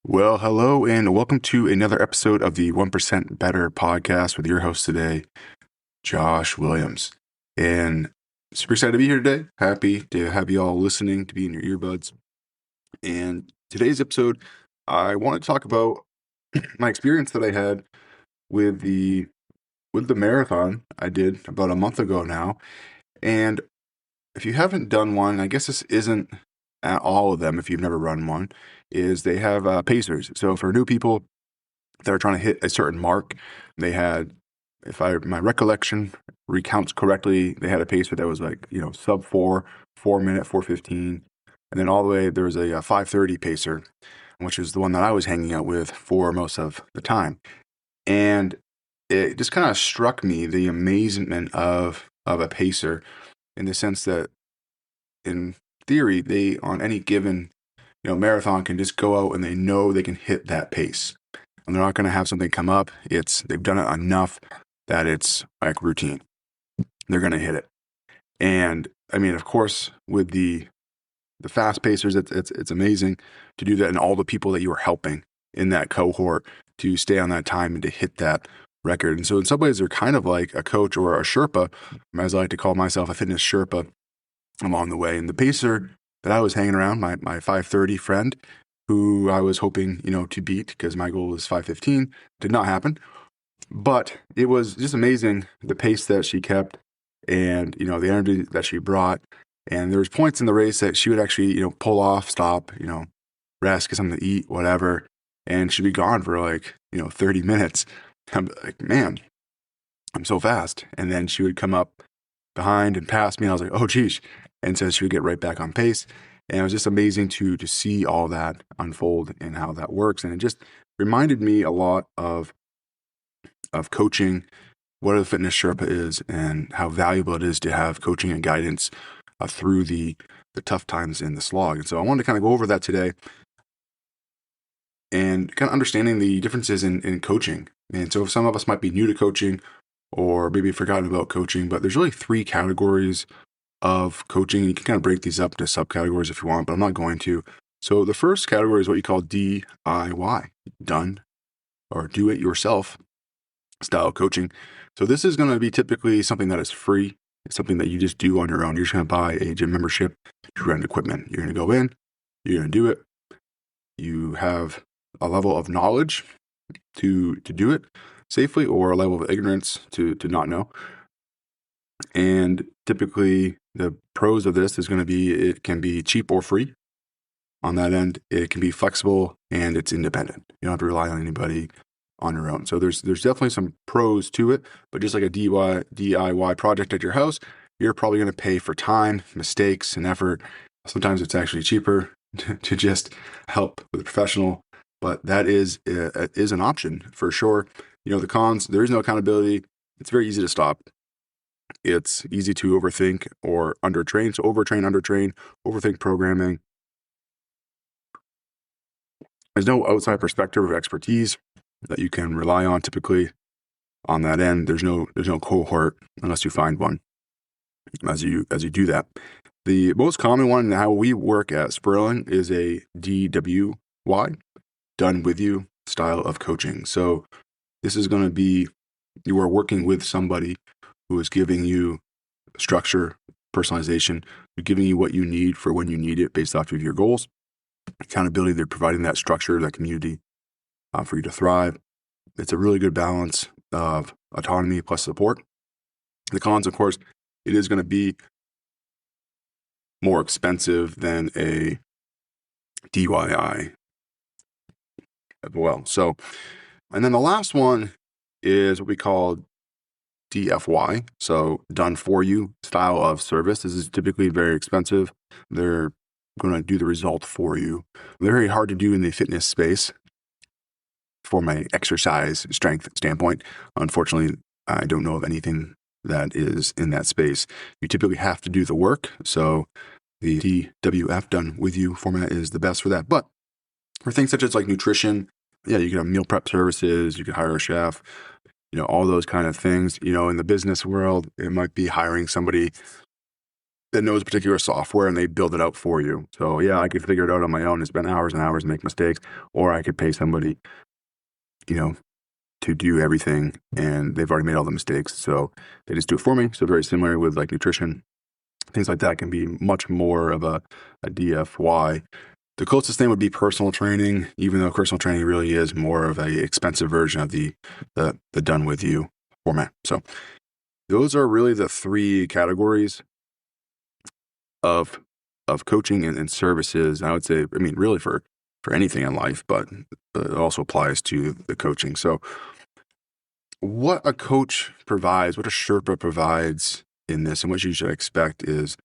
Well, hello and welcome to another episode of the 1% Better podcast with your host today, Josh Williams. And super excited to be here today. Happy to have you all listening, to be in your earbuds. And today's episode, I want to talk about my experience that I had with the marathon I did about a month ago now. And if you haven't done one, I guess this isn't at all of them if you've never run one, is they have pacers. So for new people that are trying to hit a certain mark, they had, my recollection recounts correctly, they had a pacer that was like, sub 4 minute, 4:15. And then all the way, there was a 5:30 pacer, which is the one that I was hanging out with for most of the time. And it just kind of struck me the amazement of a pacer in the sense that in theory, they on any given marathon can just go out and they know they can hit that pace. And they're not going to have something come up. They've done it enough that it's like routine. They're going to hit it. And I mean, of course, with the fast pacers, it's amazing to do that, and all the people that you are helping in that cohort to stay on that time and to hit that record. And so in some ways, they're kind of like a coach or a Sherpa, as I like to call myself, a fitness Sherpa along the way. And the pacer that I was hanging around, my 5:30 friend, who I was hoping, to beat because my goal was 5:15, did not happen. But it was just amazing the pace that she kept and, the energy that she brought. And there was points in the race that she would actually, pull off, stop, rest, get something to eat, whatever. And she'd be gone for like, 30 minutes. I'm like, man, I'm so fast. And then she would come up behind and pass me. And I was like, oh, geez. And so she would get right back on pace. And it was just amazing to see all that unfold and how that works. And it just reminded me a lot of coaching, what a fitness Sherpa is, and how valuable it is to have coaching and guidance through the tough times in the slog. And so I wanted to kind of go over that today and kind of understanding the differences in coaching. And so some of us might be new to coaching or maybe forgotten about coaching, but there's really three categories of coaching. You can kind of break these up to subcategories if you want, but I'm not going to. So the first category is what you call DIY, done or do it yourself style coaching. So this is going to be typically something that is free. It's something that you just do on your own. You're just going to buy a gym membership to rent equipment. You're going to go in, you're going to do it. You have a level of knowledge to do it safely, or a level of ignorance to not know. And typically the pros of this is going to be, it can be cheap or free. On that end, it can be flexible and it's independent. You don't have to rely on anybody on your own. So there's definitely some pros to it, but just like a DIY project at your house, you're probably going to pay for time, mistakes, and effort. Sometimes it's actually cheaper to just help with a professional, but that is an option for sure. The cons, there is no accountability. It's very easy to stop. It's easy to overthink or undertrain. So overtrain, undertrain, overthink programming. There's no outside perspective or expertise that you can rely on. Typically on that end, there's no cohort unless you find one as you do that. The most common one, how we work at Sperling, is a DWY, done with you style of coaching. So this is going to be, you are working with somebody who is giving you structure, personalization, they're giving you what you need for when you need it based off of your goals. Accountability, they're providing that structure, that community for you to thrive. It's a really good balance of autonomy plus support. The cons, of course, it is going to be more expensive than a DIY as well. So, and then the last one is what we call DFY, so done for you style of service. This is typically very expensive. They're going to do the result for you. They're very hard to do in the fitness space from an exercise strength standpoint. Unfortunately, I don't know of anything that is in that space. You typically have to do the work. So the DWF, done with you format, is the best for that. But for things such as like nutrition, yeah, you can have meal prep services, you can hire a chef, all those kind of things. In the business world, it might be hiring somebody that knows particular software and they build it out for you. So yeah, I could figure it out on my own and spend hours and hours and make mistakes, or I could pay somebody, to do everything and they've already made all the mistakes. So they just do it for me. So very similar with like nutrition, things like that can be much more of a DFY. The closest thing would be personal training, even though personal training really is more of a expensive version of the done with you format. So those are really the three categories of coaching and services. I would say, really for anything in life, but it also applies to the coaching. So what a coach provides, what a Sherpa provides in this, and what you should expect is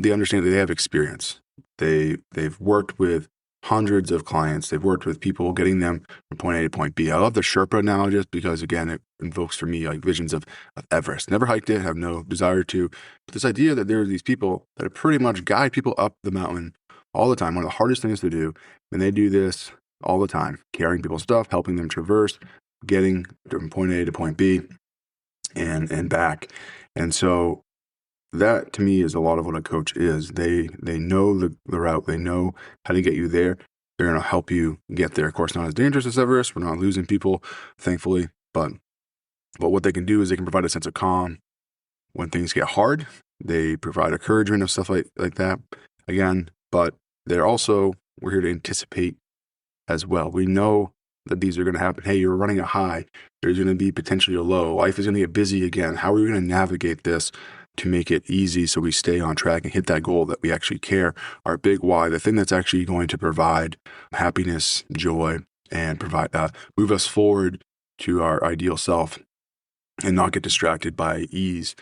they understand that they have experience. They've worked with hundreds of clients. They've worked with people, getting them from point A to point B. I love the Sherpa analogy just because, again, it invokes for me like visions of Everest. Never hiked it, have no desire to. But this idea that there are these people that pretty much guide people up the mountain all the time, one of the hardest things to do, and they do this all the time, carrying people's stuff, helping them traverse, getting from point A to point B and back. And so that to me is a lot of what a coach is. They know the route. They know how to get you there. They're going to help you get there. Of course, not as dangerous as Everest. We're not losing people, thankfully. But what they can do is they can provide a sense of calm when things get hard. They provide encouragement of stuff like that. Again, but we're here to anticipate as well. We know that these are going to happen. Hey, you're running a high. There's going to be potentially a low. Life is going to get busy again. How are we going to navigate this to make it easy so we stay on track and hit that goal that we actually care, our big why, the thing that's actually going to provide happiness, joy, and move us forward to our ideal self and not get distracted by ease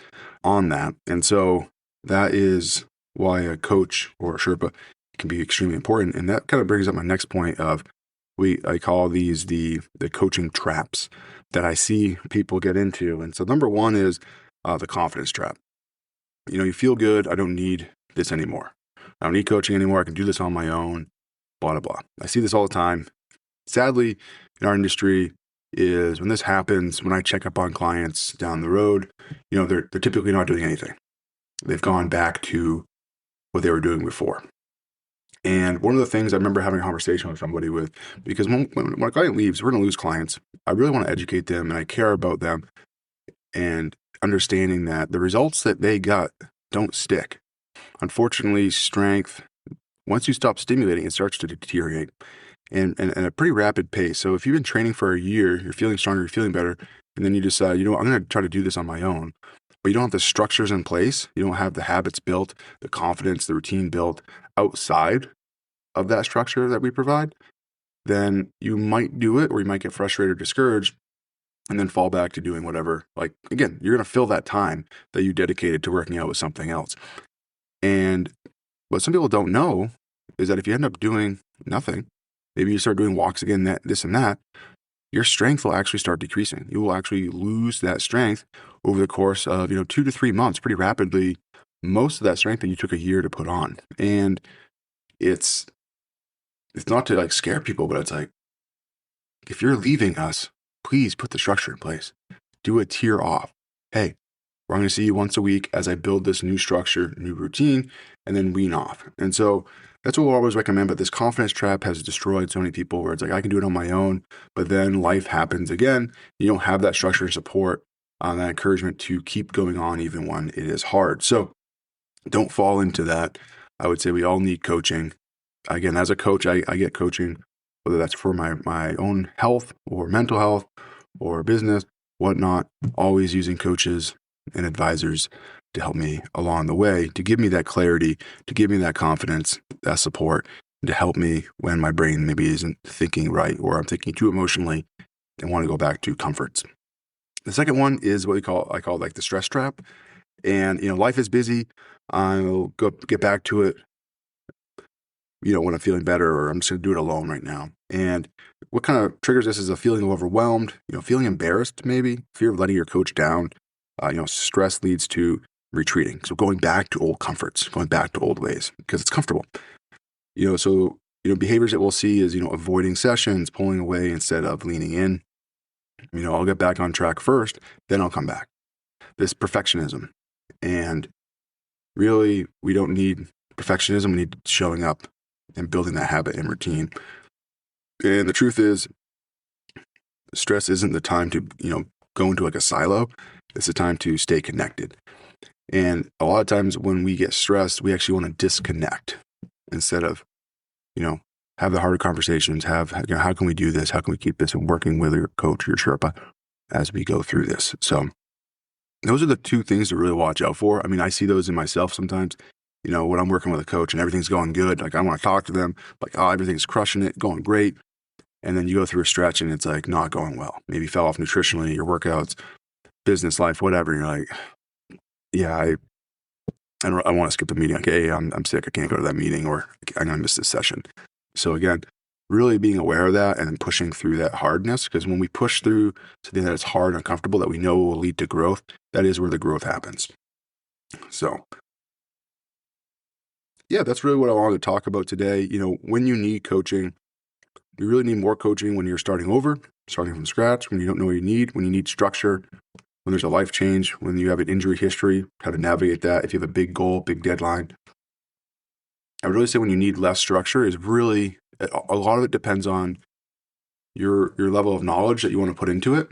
on that. And so that is why a coach or a Sherpa can be extremely important. And that kind of brings up my next point of I call these the coaching traps that I see people get into. And so number one is the confidence trap. You feel good. I don't need this anymore. I don't need coaching anymore. I can do this on my own, blah, blah, blah. I see this all the time. Sadly, in our industry is when this happens, when I check up on clients down the road, they're typically not doing anything. They've gone back to what they were doing before. And one of the things I remember having a conversation with somebody with, because when a client leaves, we're going to lose clients. I really want to educate them and I care about them and understanding that the results that they got don't stick. Unfortunately, strength, once you stop stimulating, it starts to deteriorate and at a pretty rapid pace. So if you've been training for a year, you're feeling stronger, you're feeling better, and then you decide, I'm going to try to do this on my own. But you don't have the structures in place. You don't have the habits built, the confidence, the routine built outside of that structure that we provide, then you might do it or you might get frustrated or discouraged and then fall back to doing whatever. Like, again, you're going to fill that time that you dedicated to working out with something else. And what some people don't know is that if you end up doing nothing, maybe you start doing walks again, this and that, your strength will actually start decreasing. You will actually lose that strength over the course of 2 to 3 months, pretty rapidly. Most of that strength that you took a year to put on. And it's not to like scare people, but it's like, if you're leaving us, please put the structure in place. Do a tier off. Hey, we're going to see you once a week as I build this new structure, new routine, and then wean off. And so that's what we'll always recommend. But this confidence trap has destroyed so many people where it's like, I can do it on my own, but then life happens again. You don't have that structure and support, that encouragement to keep going on even when it is hard. So don't fall into that. I would say we all need coaching. Again, as a coach, I get coaching, whether that's for my own health or mental health or business, whatnot, always using coaches and advisors to help me along the way, to give me that clarity, to give me that confidence, that support, to help me when my brain maybe isn't thinking right or I'm thinking too emotionally and want to go back to comforts. The second one is what I call like the stress trap. And, life is busy. I'll get back to it, when I'm feeling better, or I'm just going to do it alone right now. And what kind of triggers this is a feeling of overwhelmed, feeling embarrassed, maybe fear of letting your coach down. Stress leads to retreating. So going back to old comforts, going back to old ways because it's comfortable. Behaviors that we'll see is, avoiding sessions, pulling away instead of leaning in. I'll get back on track first, then I'll come back. This perfectionism. And really, we don't need perfectionism. We need showing up and building that habit and routine. And the truth is, stress isn't the time to, go into like a silo. It's the time to stay connected. And a lot of times when we get stressed, we actually want to disconnect instead of, have the harder conversations, how can we do this? How can we keep this? And working with your coach, your Sherpa, as we go through this. So those are the two things to really watch out for. I mean, I see those in myself sometimes, when I'm working with a coach and everything's going good, like I want to talk to them, like, oh, everything's crushing it, going great. And then you go through a stretch and it's like not going well. Maybe you fell off nutritionally, your workouts, business life, whatever. And you're like, yeah, I want to skip the meeting. Like, hey, I'm sick. I can't go to that meeting, or I'm going to miss this session. So again, really being aware of that and then pushing through that hardness, because when we push through something that is hard and uncomfortable that we know will lead to growth, that is where the growth happens. So yeah, that's really what I wanted to talk about today. When you need coaching, you really need more coaching when you're starting over, starting from scratch, when you don't know what you need, when you need structure, when there's a life change, when you have an injury history, how to navigate that. If you have a big goal, big deadline. I would really say when you need less structure is really, a lot of it depends on your level of knowledge that you want to put into it.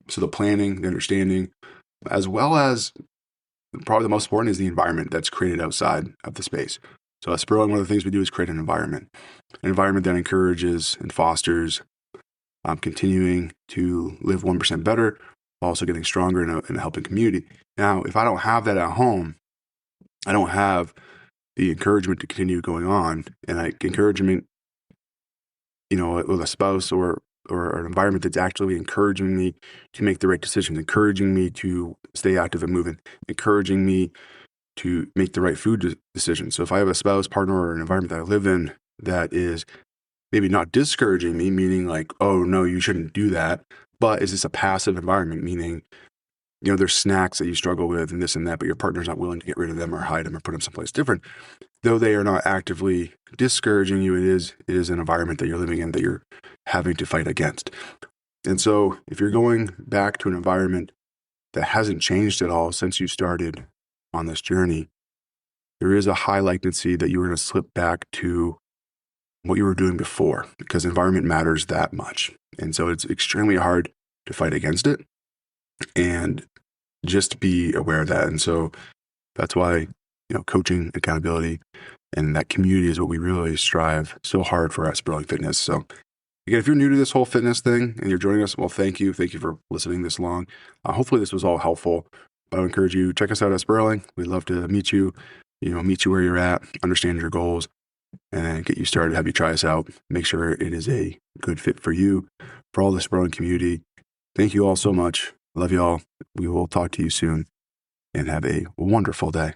So the planning, the understanding, as well as probably the most important is the environment that's created outside of the space. So at Sperling, one of the things we do is create an environment that encourages and fosters continuing to live 1% better, also getting stronger in a helping community. Now, if I don't have that at home, I don't have the encouragement to continue going on, and encouragement, with a spouse or an environment that's actually encouraging me to make the right decisions, encouraging me to stay active and moving, encouraging me to make the right food decisions. So if I have a spouse, partner, or an environment that I live in that is maybe not discouraging me, meaning like, oh no, you shouldn't do that, but is this a passive environment, meaning, there's snacks that you struggle with and this and that, but your partner's not willing to get rid of them or hide them or put them someplace different. Though they are not actively discouraging you, it is an environment that you're living in that you're having to fight against. And so if you're going back to an environment that hasn't changed at all since you started on this journey, there is a high likelihood that you're going to slip back to what you were doing before, because environment matters that much. And so it's extremely hard to fight against it, and just be aware of that. And so that's why, coaching, accountability, and that community is what we really strive so hard for at Sperling Fitness. So again, if you're new to this whole fitness thing and you're joining us, well, thank you. Thank you for listening this long. Hopefully this was all helpful. I would encourage you, check us out at Sperling. We'd love to meet you where you're at, understand your goals, and get you started, have you try us out. Make sure it is a good fit for you, for all the Sperling community. Thank you all so much. Love you all. We will talk to you soon, and have a wonderful day.